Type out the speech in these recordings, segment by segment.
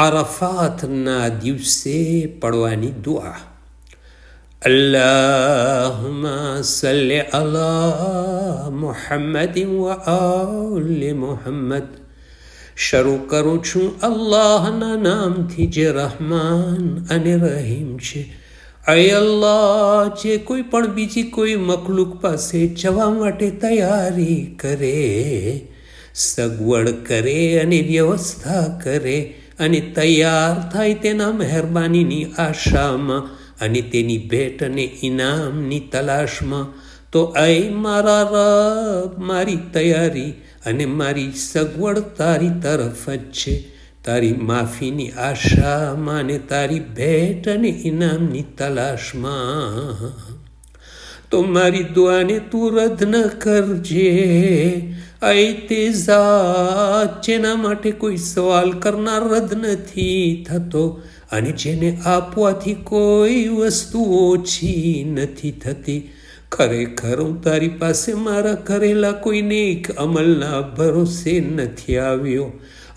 આરાફાતના દિવસે પડવાની દુઆ. અલ્લાહુમ્મા સલ્લિ અલા મુહમ્મદિન વ આલિ મુહમ્મદ. શરૂ કરું છું અલ્લાહના નામથી જે રહમાન અને રહીમ છે. અય અલ્લાહ, જે કોઈ પણ બીજી કોઈ મખલુક પાસે જવા માટે તૈયારી કરે, સગવડ કરે અને વ્યવસ્થા કરે અને તૈયાર થાય તેના મહેરબાનીની આશામાં અને તેની ભેટ અને ઇનામની તલાશમાં, તો અય મારા રબ, મારી તૈયારી અને મારી સગવડ તારી તરફ જ છે. તારી માફીની આશામાં અને તારી ભેટ અને ઇનામની તલાશમાં. તો મારી દુઆને તું રદ ન કરજે. અય તે ઝાત જેના માટે કોઈ સવાલ કરનાર રદ નથી થતો અને જેને આપવાથી કોઈ વસ્તુ ઓછી નથી થતી. ખરેખર હું તારી પાસે મારા કરેલા કોઈ નેક અમલના ભરોસે નથી આવ્યો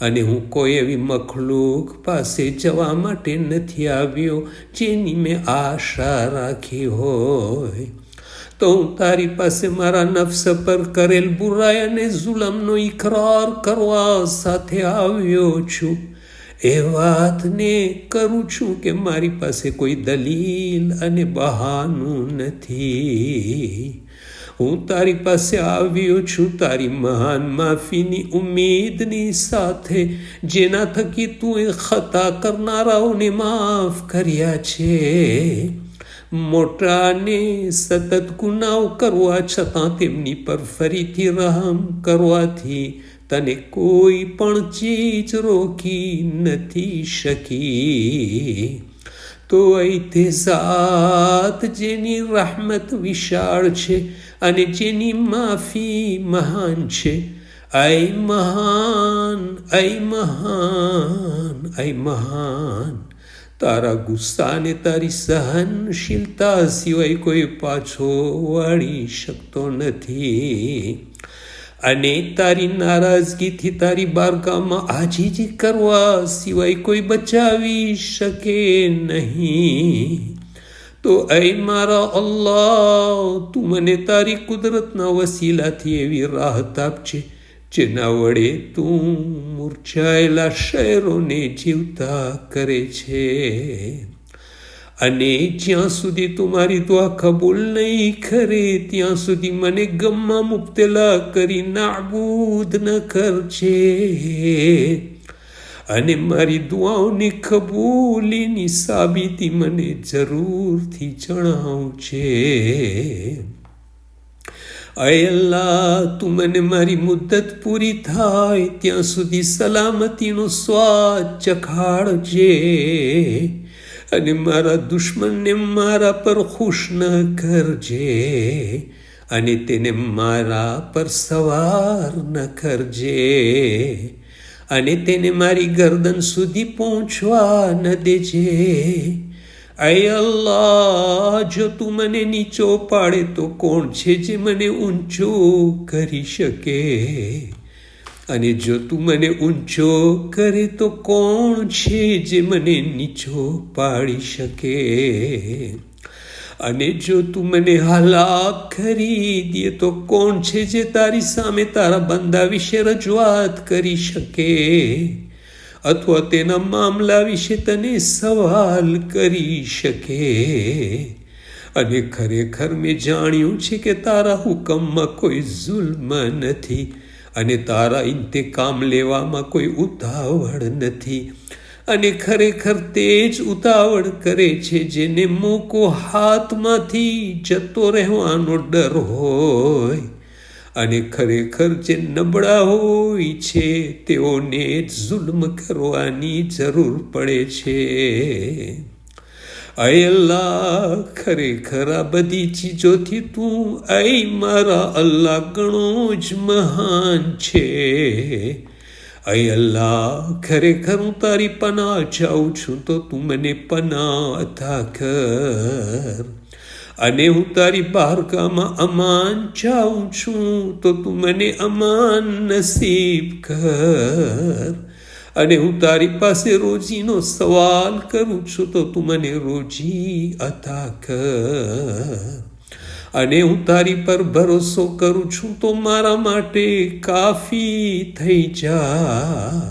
અને હું કોઈ એવી મખલૂક પાસે જવા માટે નથી આવ્યો જેની મેં આશા રાખી હોય. તો હું તારી પાસે મારા નફ્સ પર કરેલ બુરાઈ અને જુલમનો ઇકરાર કરવા સાથે આવ્યો છું. એ વાતને કરું છું કે મારી પાસે કોઈ દલીલ અને બહાનું નથી. હું તારી પાસે આવ્યો છું તારી મહાન માફીની ઉમ્મીદની સાથે, જેના થકી તું એ ખતા કરનારાઓને માફ કર્યા છે. મોટાને સતત ગુનાઓ કરવા છતાં તેમની પર ફરીથી રહમ કરવાથી તને કોઈ પણ ચીજ રોકી નથી શકી. તો એ તે ઝાત જેની રહમત વિશાળ છે અને જેની માફી મહાન છે. અય મહાન, અય મહાન, અય મહાન, તારા ગુસ્સાને તારી સહનશીલતા સિવાય કોઈ પાછો વાળી શકતો નથી અને તારી નારાજગીથી તારી બારગાહમાં આજીજી કરવા સિવાય કોઈ બચાવી શકે નહીં. તો અય મારા અલ્લાહ, તું મને તારી કુદરતના વસીલાથી એવી રાહત આપજે જેના વડે તું મૂર્છાયેલા શહેરોને જીવતા કરે છે. અને જ્યાં સુધી તું મારી દુઆ કબૂલ નહીં કરે ત્યાં સુધી મને ગમમાં મુબ્તલા કરી નાબૂદ ન કરજે. અને મારી દુઆઓની કબૂલીની સાબિતી મને જરૂરથી જણાવજે. અય અલ્લાહ, તું મને મારી મુદ્દત પૂરી થાય ત્યાં સુધી સલામતીનો સ્વાદ ચખાડજે અને મારા દુશ્મનને મારા પર ખુશ ન કરજે અને તેને મારા પર સવાર ન કરજે અને તેને મારી ગરદન સુધી પહોંચવા ન દેજે. અય અલ્લાહ, જો તું મને નીચો પાડે તો કોણ છે જે મને ઊંચો કરી શકે? અને જો તું મને ઊંચો કરે તો કોણ છે જે મને નીચો પાડી શકે? અને જો તું મને હલાક કરી દે તો કોણ છે જે તારી સામે તારા બંદા વિશે રજૂઆત કરી શકે અથવા તેના મામલા વિશે તને સવાલ કરી શકે? અને ખરેખર મેં જાણ્યું છે કે તારા હુકમમાં કોઈ જુલ્મ નથી અને તારા ઇન્તકામ લેવામાં કોઈ ઉતાવળ નથી. અને ખરેખર તે જ ઉતાવળ કરે છે જેને મોકો હાથમાંથી જતો રહેવાનો ડર હોય. અને ખરેખર જે નબળા હોય છે તેઓને જ જુલ્મ કરવાની જરૂર પડે છે. અય અલ્લાહ, ખરેખર આ બધી ચીજોથી તું અય મારા અલ્લાહ ઘણો જ મહાન છે. અય અલ્લાહ, ખરેખર હું તારી પનાહ ચાહું છું તો તું મને પનાહ અતા કર અને હું તારી બારગાહમાં અમાન ચાહું છું તો તું મને અમાન નસીબ કર અને હું તારી પાસે રોજીનો સવાલ કરું છું તો તું મને રોજી અતા કર. અને હું તારી પર ભરોસો કરું છું તો મારા માટે કાફી થઈ જા.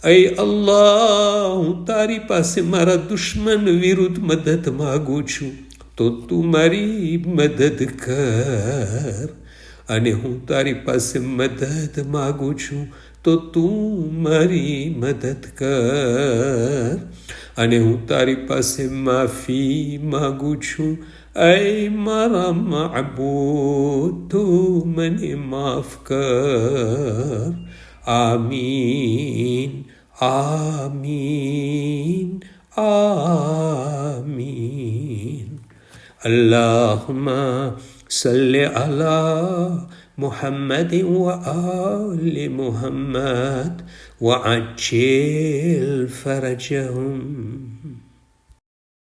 ऐ अल्लाह હું તારી પાસે મારા દુશ્મન વિરુદ્ધ મદદ માગું છું તો તું મારી મદદ કર. અને હું તારી પાસે મદદ માગું છું તો તું મારી મદદ કર. અને હું તારી પાસે માફી માગું છું ऐ મારા માબૂદ તું મને માફ કર. आमीन आमीन आमीन. अल्लाहुम्मा सल्लि अला मुहम्मद व आलि मुहम्मद व अज्जिल फरजहुम.